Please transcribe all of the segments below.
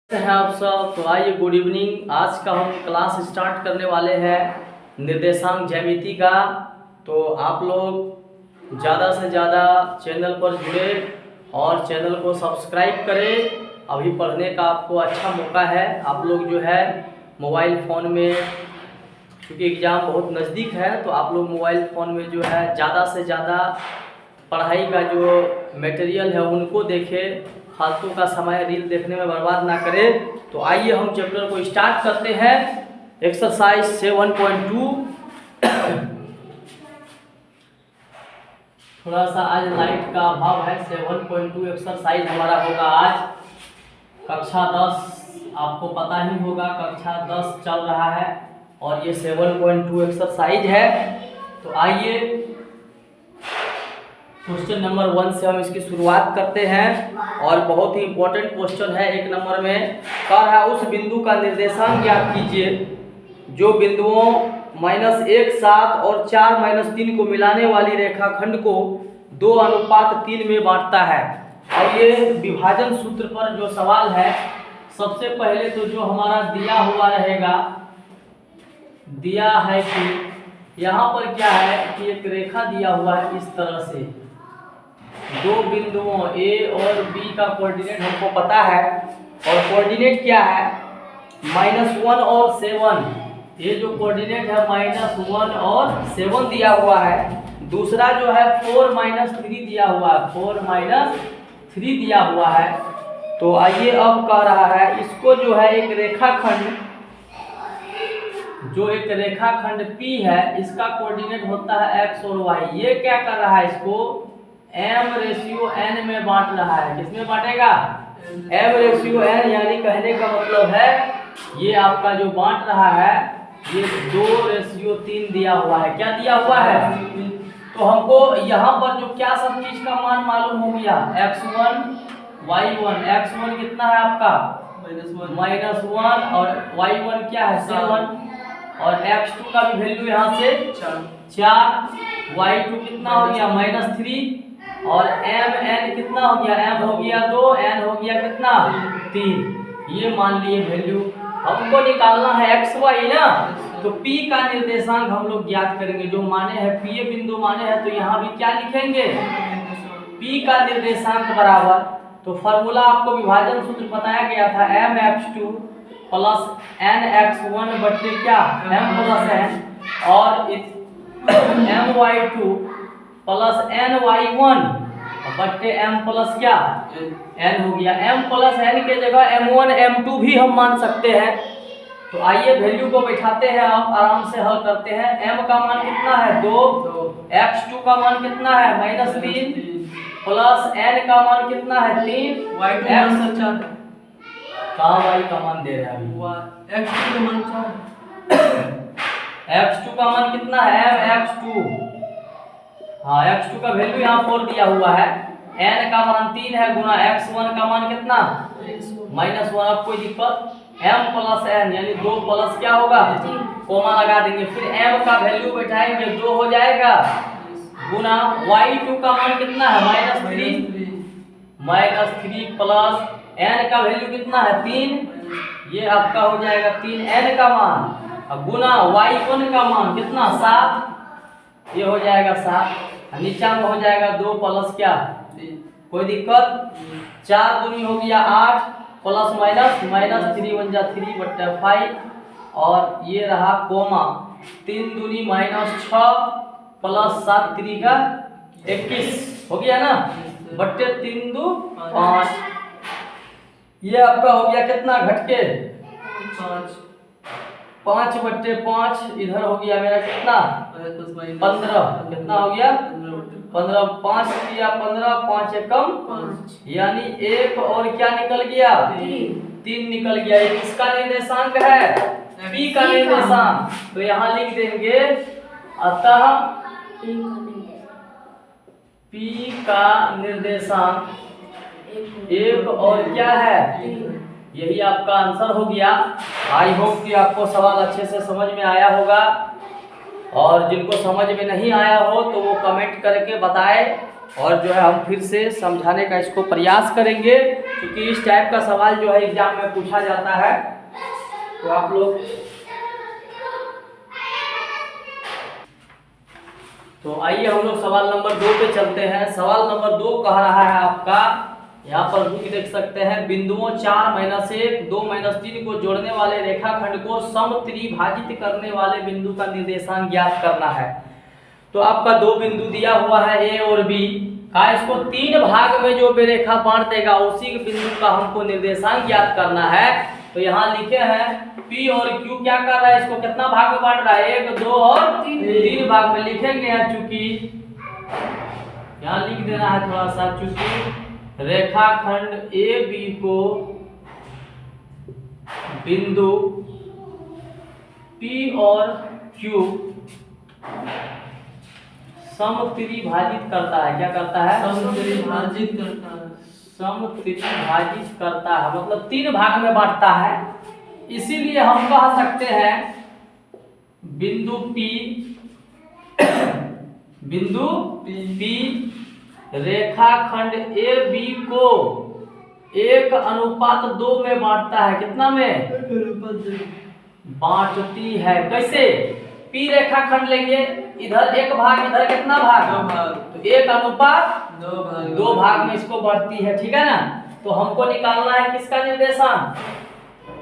हैं आप सब। तो आइए, गुड इवनिंग। आज का हम क्लास स्टार्ट करने वाले हैं निर्देशांक ज्यामिति का। तो आप लोग ज़्यादा से ज़्यादा चैनल पर जुड़े और चैनल को सब्सक्राइब करें। अभी पढ़ने का आपको अच्छा मौका है। आप लोग जो है मोबाइल फ़ोन में, क्योंकि एग्ज़ाम बहुत नज़दीक है, तो आप लोग मोबाइल फ़ोन में जो है ज़्यादा से ज़्यादा पढ़ाई का जो मटेरियल है उनको देखें, फालतू का समय रील देखने में बर्बाद ना करें। तो आइए हम चैप्टर को स्टार्ट करते हैं। एक्सरसाइज 7.2। थोड़ा सा आज लाइट का अभाव है। 7.2 एक्सरसाइज हमारा होगा आज। कक्षा 10 आपको पता ही होगा, कक्षा 10 चल रहा है और ये 7.2 एक्सरसाइज है। तो आइए क्वेश्चन नंबर 1 से हम इसकी शुरुआत करते हैं और बहुत ही इंपॉर्टेंट क्वेश्चन है। 1 नंबर में कह रहा है, उस बिंदु का निर्देशांक ज्ञात कीजिए जो बिंदुओं -1, 7 और 4, -3 को मिलाने वाली रेखाखंड को 2:3 में बांटता है। और ये विभाजन सूत्र पर जो सवाल है, सबसे पहले तो जो हमारा दिया हुआ रहेगा, दिया है कि यहाँ पर क्या है कि एक रेखा दिया हुआ है इस तरह से। दो बिंदुओं A और B का कोऑर्डिनेट हमको पता है और कोऑर्डिनेट क्या है, -1 और 7। ये जो कोऑर्डिनेट है -1 और 7 दिया हुआ है। दूसरा जो है 4-3 दिया हुआ है, 4-3 दिया हुआ है। तो आइए अब कह रहा है, इसको जो है एक रेखाखंड, जो एक रेखाखंड P है, इसका कोऑर्डिनेट होता है x और y। ये क्या कर रहा है, इसको m/n में बांट रहा है। किसमें बांटेगा, m/n। यानी कहने का मतलब है ये आपका जो बांट रहा है ये 2:3 दिया हुआ है। क्या दिया हुआ है, तो हमको यहाँ पर जो क्या सब चीज का मान मालूम हो गया, x1 y1। x1 कितना है आपका -1 और y1 क्या है 7 और x2 का भी वैल्यू यहाँ से 4। y2 कितना हो गया -3 और mn कितना हो गया, m हो गया 2, n हो गया कितना 3। ये मान लिए वैल्यू। हमको निकालना है xy ना, तो p का निर्देशांक हम लोग ज्ञात करेंगे। जो माने हैं p बिंदु माने हैं, तो यहाँ भी क्या लिखेंगे, p का निर्देशांक बराबर। तो फॉर्मूला आपको विभाजन सूत्र बताया गया था, mx2 प्लस nx1 बटे क्या m प्लस n और my2 प्लस ny1 बटे m प्लस क्या n हो गया। m प्लस n के जगह m1 m2 भी हम मान सकते हैं। तो आइए वैल्यू को बैठाते हैं, आप आराम से हल करते हैं। m का मान कितना है 2, x2 का मान कितना है -3 प्लस n का मान कितना है 3, y2 कहाँ y का मान दे रहे हैं अभी, x2 का मान 4। x2 का मान कितना है mx2, हाँ x2 का वैल्यू यहाँ 4 दिया हुआ है। n का मान 3 है गुना x1 का मान कितना -1। अब कोई दिक्कत, m प्लस n यानी 2 प्लस क्या होगा, कोमा लगा देंगे, फिर m का वैल्यू बैठाएंगे 2 हो जाएगा गुना y2 का मान कितना है -3 प्लस n का वैल्यू कितना है 3, ये आपका हो जाएगा 3n का मान गुना y1 का मान कितना 7, ये हो जाएगा 7। नीचा में हो जाएगा 2 प्लस क्या, कोई दिक्कत, 4 दूनी हो गया 8 प्लस -3 बन जा 3 बटे 5 और ये रहा कोमा 3 दूनी -6 प्लस 7 3 का 21 हो गया ना, बटे 3 2 5। ये आपका हो गया कितना घटके 5 बटे 5। इधर हो गया मेरा कितना 15, कितना हो गया 15, 5 किया 15, 5 एकम 5, यानी 1 और क्या निकल गया 3 निकल गया। ये किसका निर्देशांक है, p का निर्देशांक। तो यहाँ लिख देंगे, अतः p का निर्देशांक 1 और क्या है, यही आपका आंसर हो गया। आई होप कि आपको सवाल अच्छे से समझ में आया होगा और जिनको समझ में नहीं आया हो तो वो कमेंट करके बताए और जो है हम फिर से समझाने का इसको प्रयास करेंगे, क्योंकि इस टाइप का सवाल जो है एग्जाम में पूछा जाता है। तो आप लोग तो आइए हम लोग सवाल नंबर 2 पे चलते हैं। सवाल नंबर 2 कह रहा है आपका, यहाँ पर भी देख सकते हैं, बिंदुओं 4-1, 2-3 को जोड़ने वाले रेखाखंड को समत्रिभाजित करने वाले बिंदु का निर्देशांक ज्ञात करना है। तो आपका 2 बिंदु दिया हुआ है ए और बी का, इसको 3 भाग में जो रेखा बांट देगा उसी के बिंदु का हमको निर्देशांक ज्ञात करना है। तो यहाँ लिखे हैं P और Q क्या कर रहा है, इसको कितना भाग में बांट रहा है, 1, 2 और 3 भाग में लिखेंगे यहाँ। चूंकि यहाँ लिख देना है थोड़ा सा, चूंकि रेखाखंड ए बी को बिंदु P और Q समत्रिभाजित करता है। क्या करता है, समत्रिभाजित करता है। समत्रिभाजित करता है मतलब 3 भाग में बांटता है। इसीलिए हम कह सकते हैं बिंदु P रेखाखंड ए बी को 1:2 में बांटता है। कितना में बांटती है, कैसे, P रेखाखंड लेंगे, इधर 1 भाग, इधर कितना भाग, 1:2 भाग में इसको बढ़ती है। ठीक है ना। तो हमको निकालना है किसका निर्देशांक,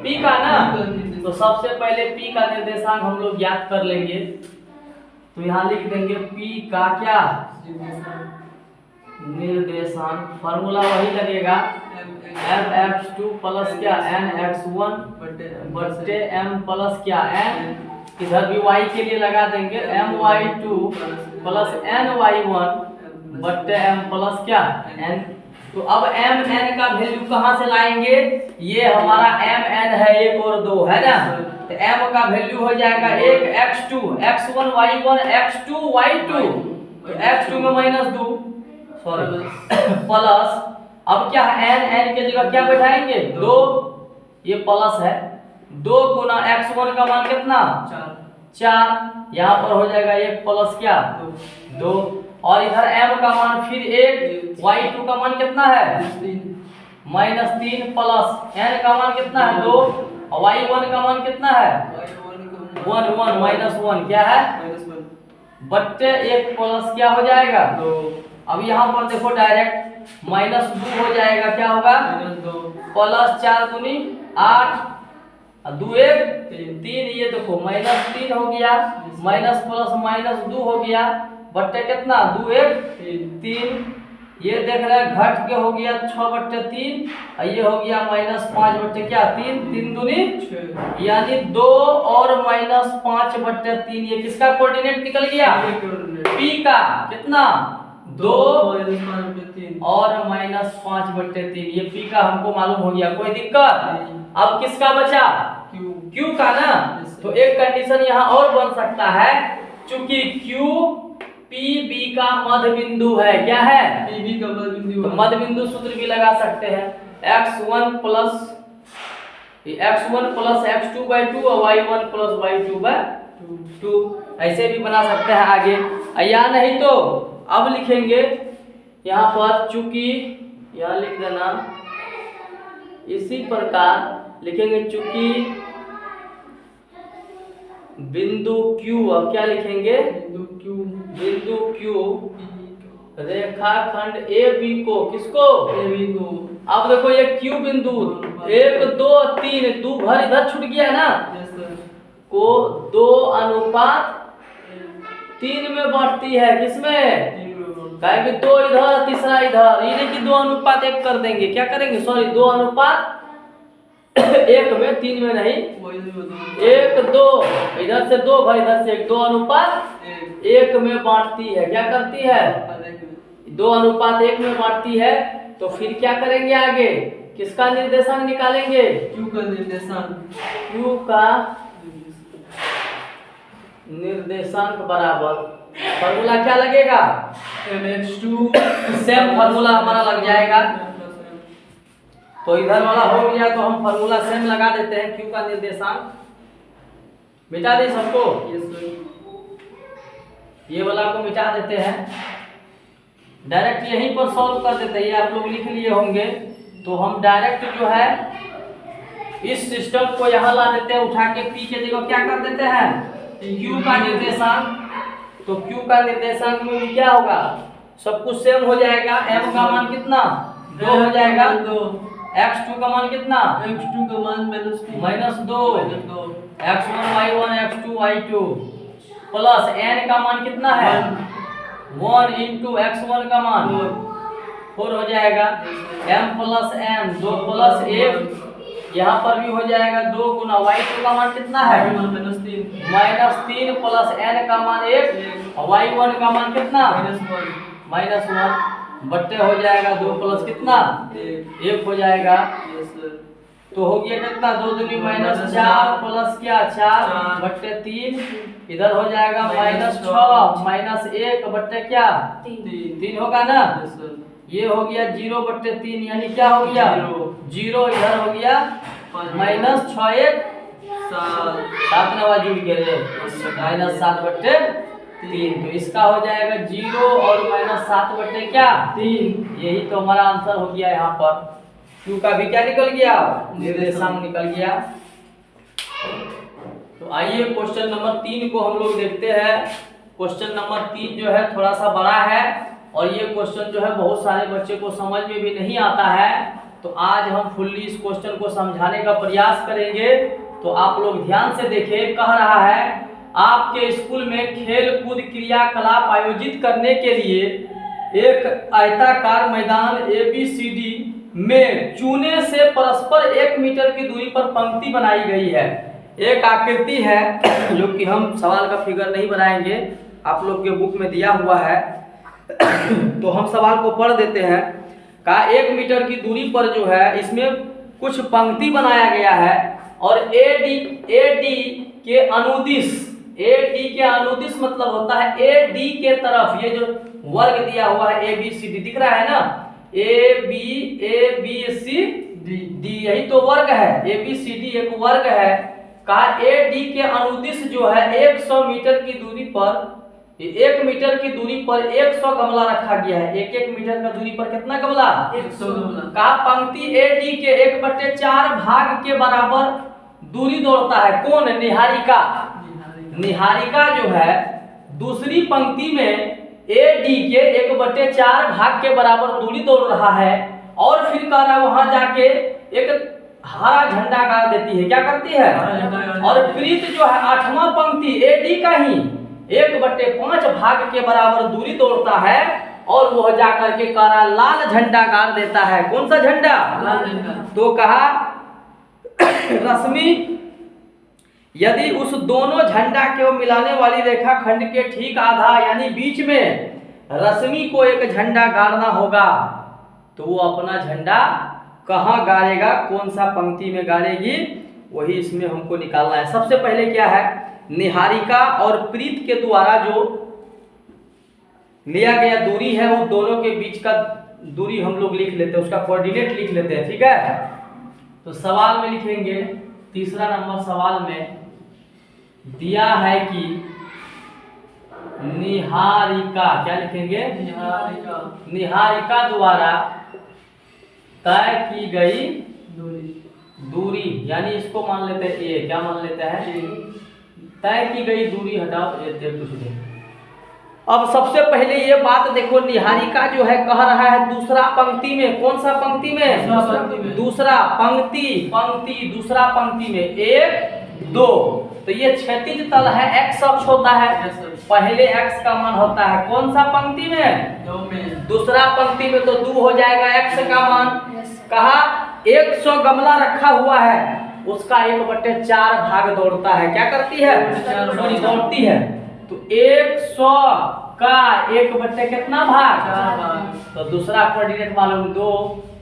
P का ना। तो सबसे पहले P का निर्देशांक हम लोग ज्ञात कर लेंगे। तो यहाँ लिख देंगे P का क्या निर्देशांक, फॉर्मूला वही लगेगा, mx2 प्लस क्या nx1 बट्टे m प्लस क्या n, इधर भी y के लिए लगा देंगे my2 प्लस ny1 बट्टे m प्लस क्या n। तो अब mn का वैल्यू कहाँ से लाएंगे, ये हमारा mn है 1 और 2 है ना। तो m का वैल्यू हो जाएगा 1 x2 x1 y1 x2 y2, तो x2 में -2 सॉरी प्लस, अब क्या है n के जगह क्या बैठाएंगे 2, ये प्लस है, 2 गुना x1 का मान कितना 4, यहाँ पर हो जाएगा 1 प्लस क्या 2, और इधर m का मान फिर 1, y2 का मान कितना है -3 प्लस n का मान कितना है 2, और y1 का मान कितना है 1 क्या है बट्टे 1 प्लस क्या हो जाएगा 2। अब यहाँ पर देखो डायरेक्ट -2 हो जाएगा, क्या होगा प्लस 4 दूनी 8 और 2 1 3, ये देखो -3 हो गया, माइनस प्लस -2 हो गया, बट्टे कितना 2 1 3, ये देख रहे हैं घट के हो गया 6/3, और ये हो गया -5 बट्टे क्या 3, 3 दूनी 6, यानी 2 और -5/3, ये किसका कोऑर्डिनेट निकल गया P का, कितना 2 और -5/3, ये P का हमको मालूम हो गया, कोई दिक्कत। अब किसका बचा Q का ना। तो एक कंडीशन यहाँ और बन सकता है, चूंकि Q PB का मध्य बिंदु है, क्या है PB का मध्य बिंदु, तो मध्य बिंदु सूत्र भी लगा सकते हैं, x1 प्लस x2/2 और y1 प्लस y2/2, ऐसे भी बना सकते हैं आगे, या नहीं तो अब लिखेंगे यहाँ पर, चूंकि यहाँ लिख देना इसी प्रकार लिखेंगे, चूंकि बिंदु Q, अब क्या लिखेंगे बिंदु Q रेखाखंड AB को, किसको AB को, अब देखो ये Q बिंदु 1 2 3 2 भर इधर छूट गया ना, को 2:3 में बढ़ती है, किसमें कहे कि 2 इधर तीसरा इधर, ये नहीं कि 2:1 कर देंगे, क्या करेंगे सॉरी 2:1 में 3 में नहीं, 1 2 इधर से 2 भाई इधर से 1, 2:1 में बांटती है, क्या करती है 2:1 में बांटती है। तो फिर क्या करेंगे आगे, किसका निर्देशांक निकालेंगे Q का निर्देशांक, Q का निर्देशांक बराबर फॉर्मूला क्या लगेगा mx2, सेम फॉर्मूला हमारा लग जाएगा। तो इधर वाला हो गया, तो हम फॉर्मूला सेम लगा देते हैं, Q का निर्देशांक मिटा दे सबको, ये वाला को मिटा देते हैं, डायरेक्ट यहीं पर सॉल्व कर देते हैं, ये आप लोग लिख लिए होंगे। तो हम डायरेक्ट जो है इस सिस्टम को यहाँ ला देते हैं, उठा के पी के जगह क्या कर देते हैं, क्यू का निर्देशांक। तो क्यू का निर्देशांक में भी क्या होगा, सब कुछ सेम हो जाएगा। एम का मान कितना 2 हो जाएगा, x2 का मान कितना x2 का मान -2, x1 y1 x2 y2 plus n का मान कितना है 1 इंटू x1 का मान 4 हो जाएगा। m प्लस n 2 प्लस 1 यहाँ पर भी हो जाएगा 2 गुना y2 का मान कितना है -3 प्लस n का मान 1 और y1 का मान कितना -1 बट्टे हो जाएगा 2 प्लस कितना 1 हो जाएगा। तो हो गया कितना 2 दूनी -4 प्लस क्या 4 बट्टे 3 इधर हो जाएगा -6 -1 बट्टे क्या 3 होगा ना। ये हो गया 0 बट्टे 3 यानी क्या हो गया 0 इधर हो गया -6 7 नवा जुड़ गए -7 बट्टे 3। तो इसका हो जाएगा 0 और -7 बट्टे क्या 3। यही तो हमारा आंसर हो गया यहाँ पर। क्यू का भी क्या निकल गया निर्देशांक निकल गया। तो आइए क्वेश्चन नंबर 3 को हम लोग देखते हैं। क्वेश्चन नंबर 3 जो है थोड़ा सा बड़ा है और ये क्वेश्चन जो है बहुत सारे बच्चे को समझ में भी नहीं आता है। तो आज हम फुल्ली इस क्वेश्चन को समझाने का प्रयास करेंगे। तो आप लोग ध्यान से देखिए, कह रहा है आपके स्कूल में खेल कूद क्रियाकलाप आयोजित करने के लिए एक आयताकार मैदान ABCD में चूने से परस्पर 1 मीटर की दूरी पर पंक्ति बनाई गई है। एक आकृति है जो कि हम सवाल का फिगर नहीं बनाएंगे, आप लोग के बुक में दिया हुआ है। तो हम सवाल को पढ़ देते हैं। का 1 मीटर की दूरी पर जो है इसमें कुछ पंक्ति बनाया गया है और AD के अनुदिश मतलब होता है AD के तरफ ये जो वर्ग दिया हुआ है ABCD दिख रहा है ना, ABCD यही तो वर्ग है, ABCD एक वर्ग है। कहा AD के अनुदिश जो है 100 मीटर की दूरी पर 1 मीटर की दूरी पर 100 गमला रखा गया है। 1 मीटर का दूरी पर कितना गमला 100 गमला। का पंक्ति AD के 1/4 भाग के बराबर दूरी दौड़ता है। कौन? निहारिका। निहारिका जो है दूसरी पंक्ति में AD के 1/4 भाग के बराबर दूरी दौड़ रहा है और फिर कह रहा है वहां जाके एक हरा झंडा गाड़ देती है। क्या करती है? और प्रीत जो है 8वां पंक्ति AD का ही 1/5 भाग के बराबर दूरी दौड़ता है और वह जाकर के कह रहा लाल झंडा गाड़ देता है। कौन सा झंडा? लाल झंडा। तो कहा रश्मि यदि उस दोनों झंडा को मिलाने वाली रेखा खंड के ठीक आधा यानी बीच में रश्मि को एक झंडा गाड़ना होगा तो वो अपना झंडा कहाँ गाड़ेगा, कौन सा पंक्ति में गाड़ेगी, वही इसमें हमको निकालना है। सबसे पहले क्या है, निहारिका और प्रीत के द्वारा जो लिया गया दूरी है वो दोनों के बीच का दूरी हम लोग लिख लेते हैं, उसका कोऑर्डिनेट लिख लेते हैं। ठीक है, तो सवाल में लिखेंगे, तीसरा नंबर सवाल में दिया है कि निहारिका, क्या लिखेंगे? निहारिका द्वारा तय की गई दूरी यानी इसको मान लेते हैं ए, क्या मान लेते हैं? तय की गई दूरी हटाओ कुछ नहीं। अब सबसे पहले ये बात देखो, निहारिका जो है कह रहा है दूसरा पंक्ति में, कौन सा पंक्ति में? दूसरा पंक्ति दूसरा पंक्ति में 1 2। तो ये क्षैतिज तल है, x अक्ष होता है, पहले x का मान होता है कौन सा पंक्ति में? दूसरा पंक्ति में। तो 2 हो जाएगा x का मान। कहा 100 गमला रखा हुआ है, उसका 1/4 भाग दौड़ता है। क्या करती है? दौड़ती है। तो 100 का 1/4 कितना भाग? तो दूसरा कोऑर्डिनेट मालूम 2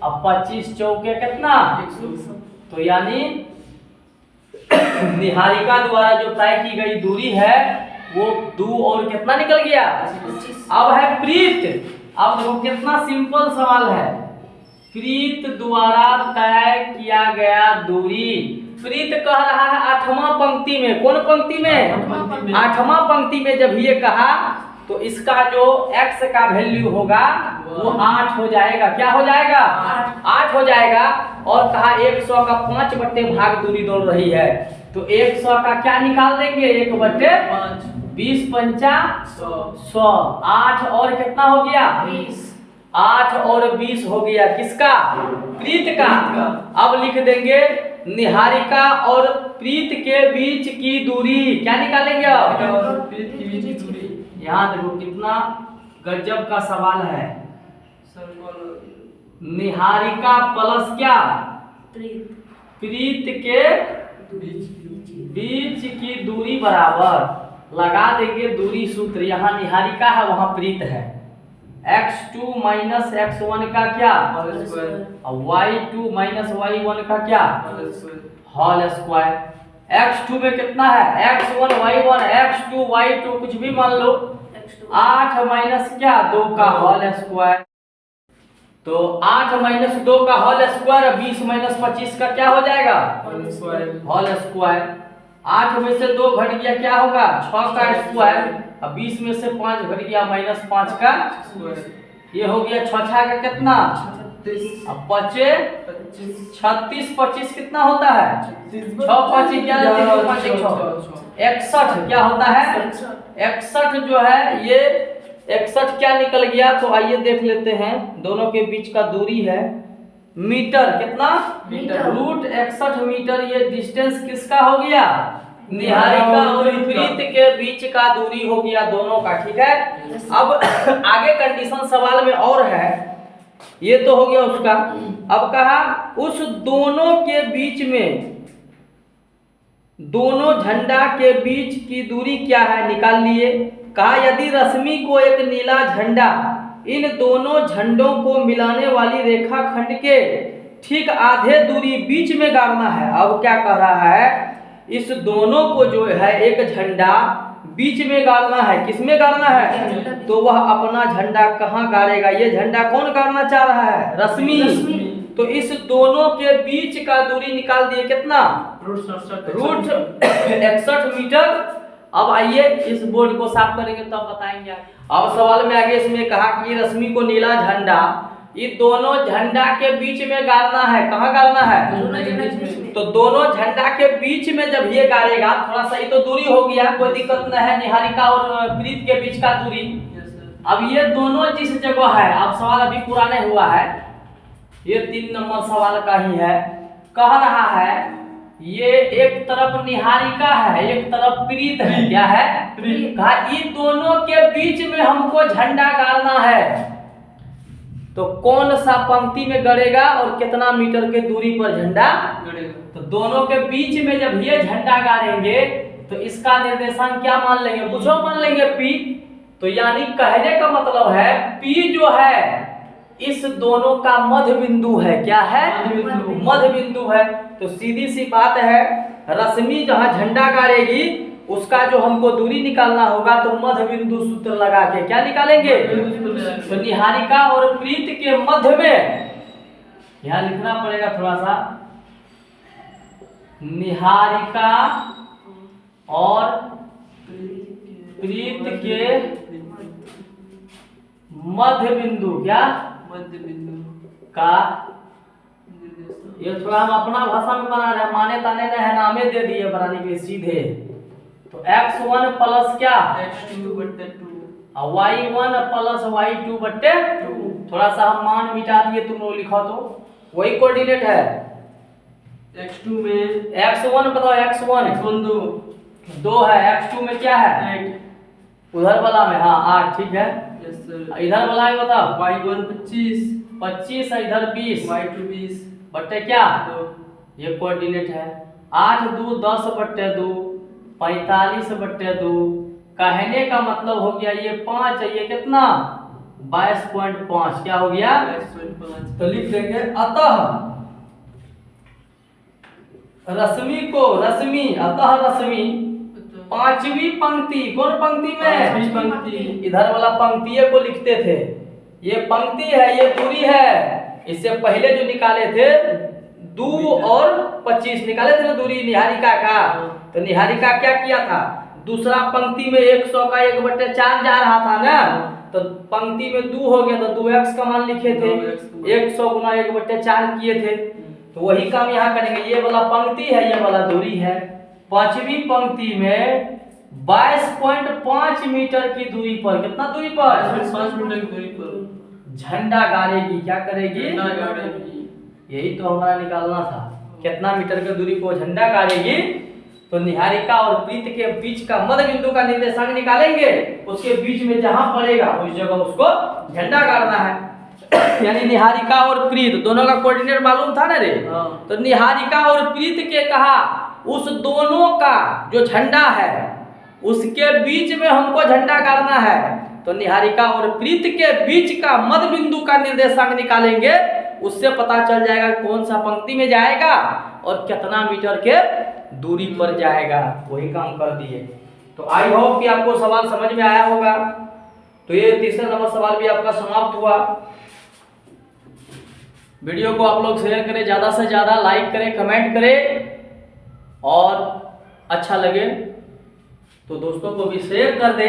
अब 25 चौके कितना? 100। तो यानी निहारिका द्वारा जो तय की गई दूरी है वो 2 और कितना निकल गया? अब है प्रीत। अब देखो कितना सिंपल सवाल है। प्रीत द्वारा तय किया गया दूरी, प्रीत कह रहा है 8वां पंक्ति में। कौन पंक्ति में? 8वां पंक्ति में। जब ये कहा तो इसका जो x का वैल्यू होगा वो 8 हो जाएगा। क्या हो जाएगा? 8 हो जाएगा। और कहा 100 का 5 बट्टे भाग दूरी दौड़ रही है, तो 100 का क्या निकाल देंगे? 1/5। 20 पंचा 100। 8 और कितना हो गया? 8 और 20 हो गया किसका? प्रीत का। अब लिख देंगे निहारिका और प्रीत के बीच की दूरी। क्या निकालेंगे अब? यहाँ देखो कितना गजब का सवाल है। निहारिका प्लस क्या? प्रीत के बीच की दूरी बराबर लगा देंगे दूरी सूत्र। यहाँ निहारिका है, वहां प्रीत है। x2 माइनस x1 का क्या? y2 माइनस y1 का क्या? Whole square. x2 में कितना है? x1 y1 x2 y2 कुछ भी मान लो। 8 माइनस क्या? 2 का होल स्क्वायर। तो 8 माइनस 2 का होल स्क्वायर 20 माइनस 25 का क्या हो जाएगा? Whole square. 8 में से 2 घट गया, क्या होगा? 6 का स्क्वायर। अब 20 में से 5 घट गया, माइनस 5 का ये हो गया 6 का कितना? अब बचे 36। 25 कितना होता है? 6 5 11 5 61 क्या होता है? 61 जो है ये 61 क्या निकल गया? तो आइए देख लेते हैं। दोनों के बीच का दूरी है मीटर। कितना? Root 61 metre. ये डिस्टेंस किसका हो गया? निहारिका और प्रीत के बीच का दूरी हो गया दोनों का। ठीक है। अब आगे कंडीशन सवाल में और है। ये तो हो गया उसका। अब कहा उस दोनों के बीच में, दोनों झंडा के बीच की दूरी क्या है? निकाल लिए। कहा यदि रश्मि को एक नीला झंडा इन दोनों झंडों को मिलाने वाली रेखा खंड के ठीक आधे दूरी बीच में गाड़ना है। अब क्या कह रहा है? इस दोनों को जो है एक झंडा बीच में गाड़ना है। किसमें गाड़ना है? तो वह अपना झंडा कहाँ गाड़ेगा? ये झंडा कौन गाड़ना चाह रहा है? रश्मि। तो इस दोनों के बीच का दूरी निकाल दिए कितना? Root 61 metre. अब आइए इस बोर्ड को साफ करेंगे तब बताएंगे। अब सवाल में आगे इसमें कहा कि रश्मि को नीला झंडा ये दोनों झंडा के बीच में गाड़ना है। कहाँ गाड़ना है? तो दोनों झंडा के बीच में जब ये गाड़ेगा, थोड़ा सा ही तो दूरी हो गया, कोई दिक्कत नहीं है। निहारिका और प्रीत के बीच का दूरी। अब ये दोनों जिस जगह है, अब सवाल अभी पूरा नहीं हुआ है, ये 3 नंबर सवाल का ही है। कह रहा है ये एक तरफ निहारिका है, एक तरफ प्रीत है। क्या है? कहा इन दोनों के बीच में हमको झंडा गाड़ना है। तो कौन सा पंक्ति में गड़ेगा और कितना मीटर के दूरी पर झंडा गड़ेगा? तो दोनों के बीच में जब ये झंडा गाड़ेंगे तो इसका निर्देशांक क्या मान लेंगे? पूछो। मान लेंगे P। तो यानी कहने का मतलब है P जो है इस दोनों का मध्य बिंदु है। क्या है? मध्य बिंदु है। तो सीधी सी बात है, रश्मि जहां झंडा गाड़ेगी उसका जो हमको दूरी निकालना होगा, तो मध्य बिंदु सूत्र लगा के क्या निकालेंगे? तो निहारिका और प्रीत के मध्य में, यहाँ लिखना पड़ेगा थोड़ा सा, निहारिका और प्रीत के मध्य बिंदु, क्या मध्य बिंदु का, ये थोड़ा हम अपना भाषा में बना रहे हैं, माने ताने ने है नामे दे दिए बनाने के लिए सीधे। तो x1 प्लस क्या? x2/2 और y1 प्लस y2/2। थोड़ा सा हम मान मिटा दिए, तुम लोग लिखो तो वही कोऑर्डिनेट है। x2 में x1 बताओ। x1 2 है, x2 में क्या है? 8 उधर वाला में, हाँ 8। ठीक है। Yes sir. इधर वाला में बताओ। y1 25 है, इधर 20 y2 20 बट्टे क्या? 2। ये कोऑर्डिनेट है। 8 2 10/2 45/2। कहने का मतलब हो गया ये 5 है, ये कितना? 22.5। क्या हो गया? 22.5। तो लिख देंगे अतः रश्मि को, अतः रश्मि पांचवी पंक्ति, कौन पंक्ति में? पांचवी पंक्ति। इधर वाला पंक्तिये को लिखते थे। ये पंक्ति है, ये दूरी है। इससे पहले जो निकाले थे 2 और 25 निकाले थे ना दूरी निहारिका का। तो निहारिका क्या किया था? दूसरा पंक्ति में 100 का 1/4 जा रहा था ना, तो पंक्ति में 2 हो गया तो 2x का मान लिखे थे, 100 गुना 1/4 किए थे। तो वही काम यहाँ करेंगे। ये वाला पंक्ति है, ये वाला दूरी है। पांचवी पंक्ति में 22.5 मीटर की दूरी पर, कितना दूरी पर? 5 मीटर की दूरी पर झंडा गाड़ेगी। क्या करेगी? झंडा गाड़ेगी। यही तो हमारा निकालना था, कितना मीटर की दूरी पर झंडा गाड़ेगी। तो निहारिका और प्रीत के बीच का मध्य बिंदु का निर्देशांक निकालेंगे, उसके बीच में जहां पड़ेगा उस जगह उसको झंडा गाड़ना है। यानी निहारिका और प्रीत दोनों का कोऑर्डिनेट मालूम था ना रे? हाँ। तो निहारिका और प्रीत के कहा उस दोनों का जो झंडा है उसके बीच में हमको झंडा गाड़ना है। तो निहारिका और प्रीत के बीच का मध्य बिंदु का निर्देशांक निकालेंगे, उससे पता चल जाएगा कौन सा पंक्ति में जाएगा और कितना मीटर के दूरी पर जाएगा। वही काम कर दिए। तो आई होप कि आपको सवाल समझ में आया होगा। तो ये तीसरा नंबर सवाल भी आपका समाप्त हुआ। वीडियो को आप लोग शेयर करें, ज़्यादा से ज़्यादा लाइक करें, कमेंट करें, और अच्छा लगे तो दोस्तों को भी शेयर कर दे।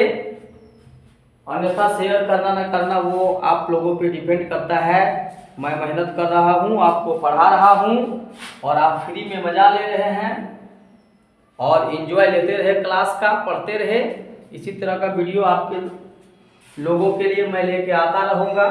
अन्यथा शेयर करना ना करना वो आप लोगों पे डिपेंड करता है। मैं मेहनत कर रहा हूँ, आपको पढ़ा रहा हूँ, और आप फ्री में मज़ा ले रहे हैं और एंजॉय लेते रहे क्लास का, पढ़ते रहे। इसी तरह का वीडियो आपके लोगों के लिए मैं लेके आता रहूँगा।